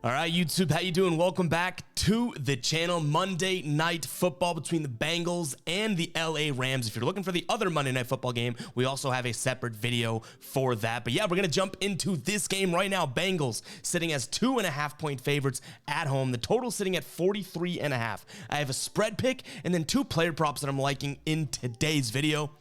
All right, YouTube, how you doing? Welcome back to the channel. Monday Night Football between the Bengals and the LA Rams. If you're looking for the other Monday Night Football game, we also have a separate video for that. But yeah, we're going to jump into this game right now. Bengals sitting as 2.5-point favorites at home. The total sitting at 43.5. I have a spread pick and then two player props that I'm liking in today's video.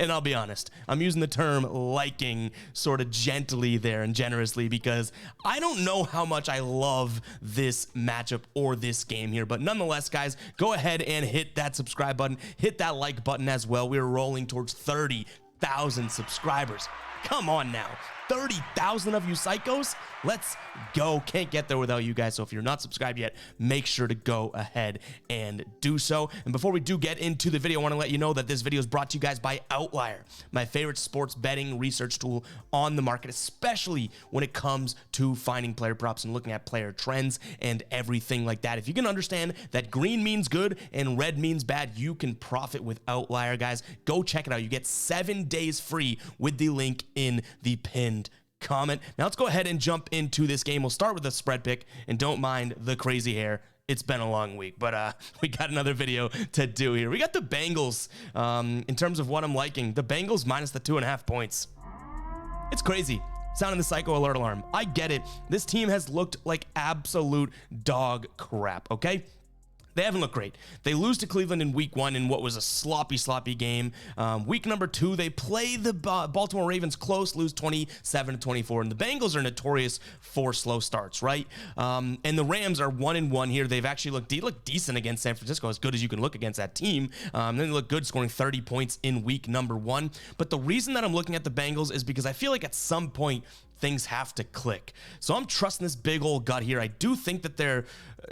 And I'll be honest, I'm using the term liking sort of gently there and generously because I don't know how much I love this matchup or this game here. But nonetheless, guys, go ahead and hit that subscribe button. Hit that like button as well. We're rolling towards 30,000 subscribers. Come on now. 30,000 of you psychos? Let's go. Can't get there without you guys. So if you're not subscribed yet, make sure to go ahead and do so. And before we do get into the video, I want to let you know that this video is brought to you guys by Outlier, my favorite sports betting research tool on the market, especially when it comes to finding player props and looking at player trends and everything like that. If you can understand that green means good and red means bad, you can profit with Outlier, guys. Go check it out. You get 7 days free with the link in the pinned comment. Now let's go ahead and jump into this game. We'll start with the spread pick, and don't mind the crazy hair. It's been a long week, but we got another video to do here. We got the Bengals in terms of what I'm liking. The Bengals minus the 2.5 points. It's crazy. Sounding the psycho alert alarm. I get it. This team has looked like absolute dog crap, okay? They haven't looked great. They lose to Cleveland in week 1 in what was a sloppy game. Week number 2, they play the Baltimore Ravens close, lose 27-24. And the Bengals are notorious for slow starts, right? And the Rams are 1-1 here. They've actually looked decent against San Francisco, as good as you can look against that team. Then they look good, scoring 30 points in week number 1. But the reason that I'm looking at the Bengals is because I feel like at some point, things have to click. So I'm trusting this big old gut here. I do think that they're,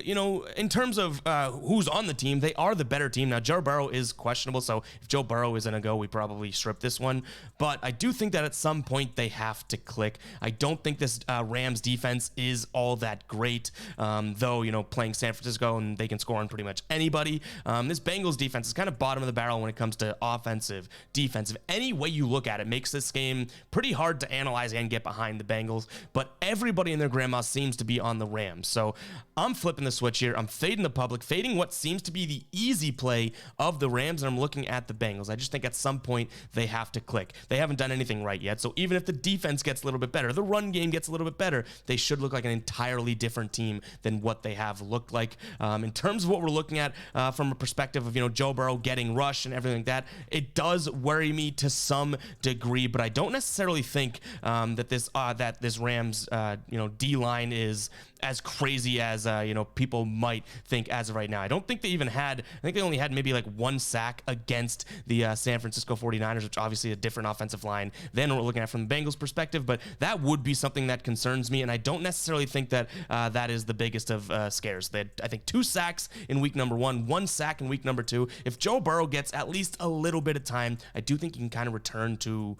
in terms of who's on the team, they are the better team. Now, Joe Burrow is questionable, so if Joe Burrow isn't a go, we probably strip this one. But I do think that at some point they have to click. I don't think this Rams defense is all that great, though, playing San Francisco and they can score on pretty much anybody. This Bengals defense is kind of bottom of the barrel when it comes to offensive, defensive. Any way you look at it makes this game pretty hard to analyze and get behind the Bengals, but everybody and their grandma seems to be on the Rams. So I'm flipping the switch here. I'm fading the public, fading what seems to be the easy play of the Rams, and I'm looking at the Bengals. I just think at some point they have to click. They haven't done anything right yet, so even if the defense gets a little bit better, the run game gets a little bit better, they should look like an entirely different team than what they have looked like. In terms of what we're looking at from a perspective of, Joe Burrow getting rushed and everything like that, it does worry me to some degree, but I don't necessarily think that this Rams, D-line is as crazy as, people might think as of right now. I don't think they even had, I think they only had maybe like 1 sack against the San Francisco 49ers, which obviously a different offensive line than we're looking at from the Bengals perspective, but that would be something that concerns me, and I don't necessarily think that that is the biggest of scares. They had, I think, 2 sacks in week number 1, 1 sack in week number 2. If Joe Burrow gets at least a little bit of time, I do think he can kind of return to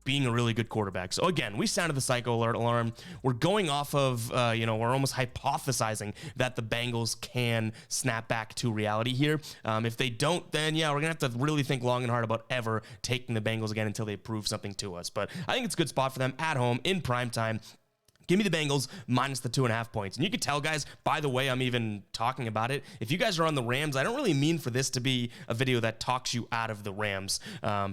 being a really good quarterback. So again, we sounded the psycho alert alarm. We're going off of, we're almost hypothesizing that the Bengals can snap back to reality here. If they don't, then yeah, we're gonna have to really think long and hard about ever taking the Bengals again until they prove something to us. But I think it's a good spot for them at home in prime time. Give me the Bengals minus the 2.5 points. And you can tell, guys, by the way I'm even talking about it, if you guys are on the Rams, I don't really mean for this to be a video that talks you out of the Rams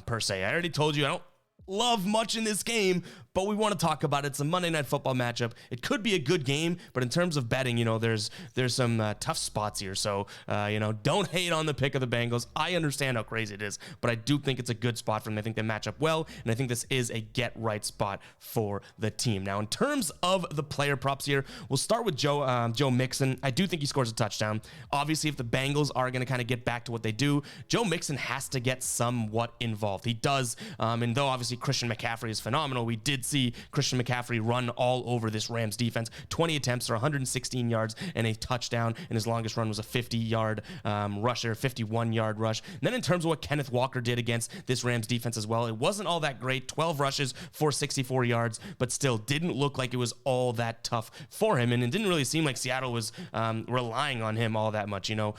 per se. I already told you I don't love much in this game, but we want to talk about it. It's a Monday Night Football matchup. It could be a good game, but in terms of betting, there's some tough spots here. So, don't hate on the pick of the Bengals. I understand how crazy it is, but I do think it's a good spot for them. I think they match up well, and I think this is a get-right spot for the team. Now, in terms of the player props here, we'll start with Joe Mixon. I do think he scores a touchdown. Obviously, if the Bengals are going to kind of get back to what they do, Joe Mixon has to get somewhat involved. He does, and though obviously Christian McCaffrey is phenomenal, we did see Christian McCaffrey run all over this Rams defense. 20 attempts for 116 yards and a touchdown, and his longest run was a 50-yard rusher, 51-yard rush. And then in terms of what Kenneth Walker did against this Rams defense as well, it wasn't all that great. 12 rushes for 64 yards, but still didn't look like it was all that tough for him, and it didn't really seem like Seattle was relying on him all that much. Geno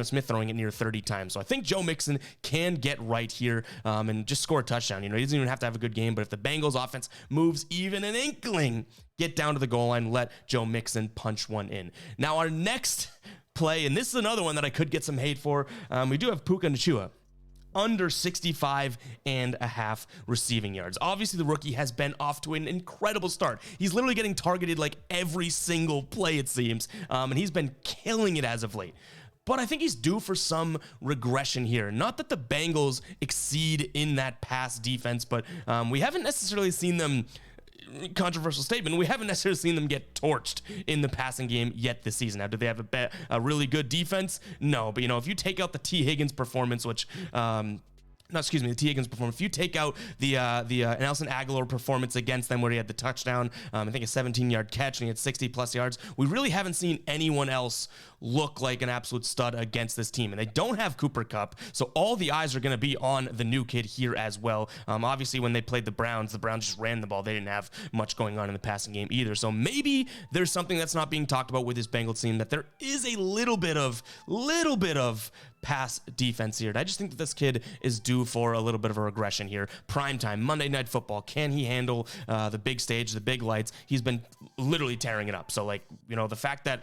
Smith throwing it near 30 times. So I think Joe Mixon can get right here and just score a touchdown. He doesn't even have have to have a good game, but if the Bengals offense moves even an inkling, get down to the goal line, let Joe Mixon punch one in. Now, our next play, and this is another one that I could get some hate for, we do have Puka Nacua. Under 65.5 receiving yards. Obviously, the rookie has been off to an incredible start. He's literally getting targeted like every single play, it seems, and he's been killing it as of late. But I think he's due for some regression here. Not that the Bengals exceed in that pass defense, but we haven't necessarily seen them, controversial statement, we haven't necessarily seen them get torched in the passing game yet this season. Now, do they have a really good defense? No, but if you take out the T. Higgins performance, which the T. Higgins performance. If you take out the Nelson Aguilar performance against them where he had the touchdown, I think a 17-yard catch and he had 60-plus yards, we really haven't seen anyone else look like an absolute stud against this team. And they don't have Cooper Kupp, so all the eyes are going to be on the new kid here as well. Obviously, when they played the Browns just ran the ball. They didn't have much going on in the passing game either. So maybe there's something that's not being talked about with this Bengals team, that there is a little bit of pass defense here. I just think that this kid is due for a little bit of a regression here. Primetime, Monday Night Football. Can he handle the big stage, the big lights? He's been literally tearing it up. So, the fact that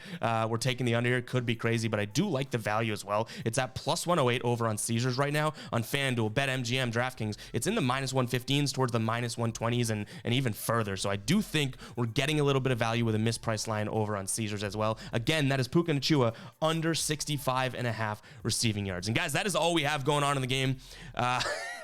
we're taking the under here could be crazy, but I do like the value as well. It's at plus 108 over on Caesars right now on FanDuel, BetMGM, DraftKings. It's in the minus 115s towards the minus 120s and even further. So I do think we're getting a little bit of value with a mispriced line over on Caesars as well. Again, that is Puka Nacua under 65.5 receiving yards. And guys, that is all we have going on in the game.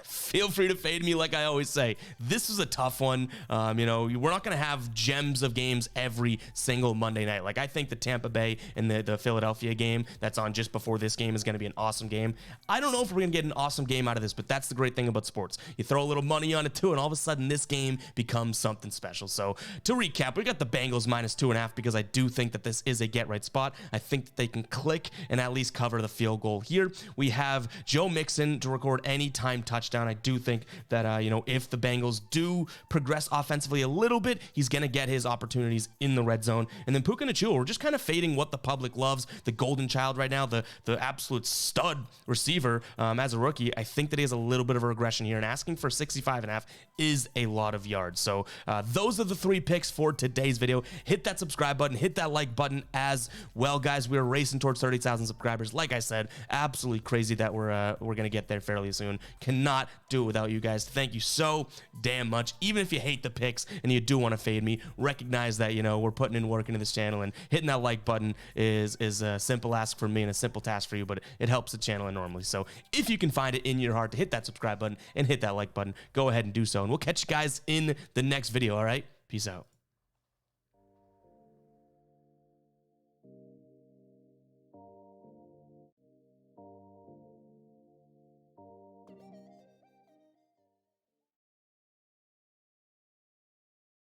Feel free to fade me like I always say. This is a tough one. We're not going to have gems of games every single Monday night. I think the Tampa Bay and the Philadelphia game that's on just before this game is going to be an awesome game. I don't know if we're going to get an awesome game out of this, but that's the great thing about sports. You throw a little money on it too, and all of a sudden this game becomes something special. So to recap, we got the Bengals minus 2.5 because I do think that this is a get-right spot. I think that they can click and at least cover the field goal here. We have Joe Mixon to record anytime touchdown. I do think that, if the Bengals do progress offensively a little bit, he's going to get his opportunities in the red zone. And then Puka Nacua, we're just kind of fading what the public loves, the golden child right now, the absolute stud receiver as a rookie. I think that he has a little bit of a regression here, and asking for 65.5 is a lot of yards. So those are the 3 picks for today's video. Hit that subscribe button, hit that like button as well, guys. We're racing towards 30,000 subscribers. Like I said, absolutely crazy that we're going to get there fairly soon. Cannot do it without you guys. Thank you so damn much. Even if you hate the picks and you do want to fade me, recognize that we're putting in work into this channel, and hitting that like button is a simple ask for me and a simple task for you, but it helps the channel enormously. So if you can find it in your heart to hit that subscribe button and hit that like button, go ahead and do so, and we'll catch you guys in the next video. All right, peace out.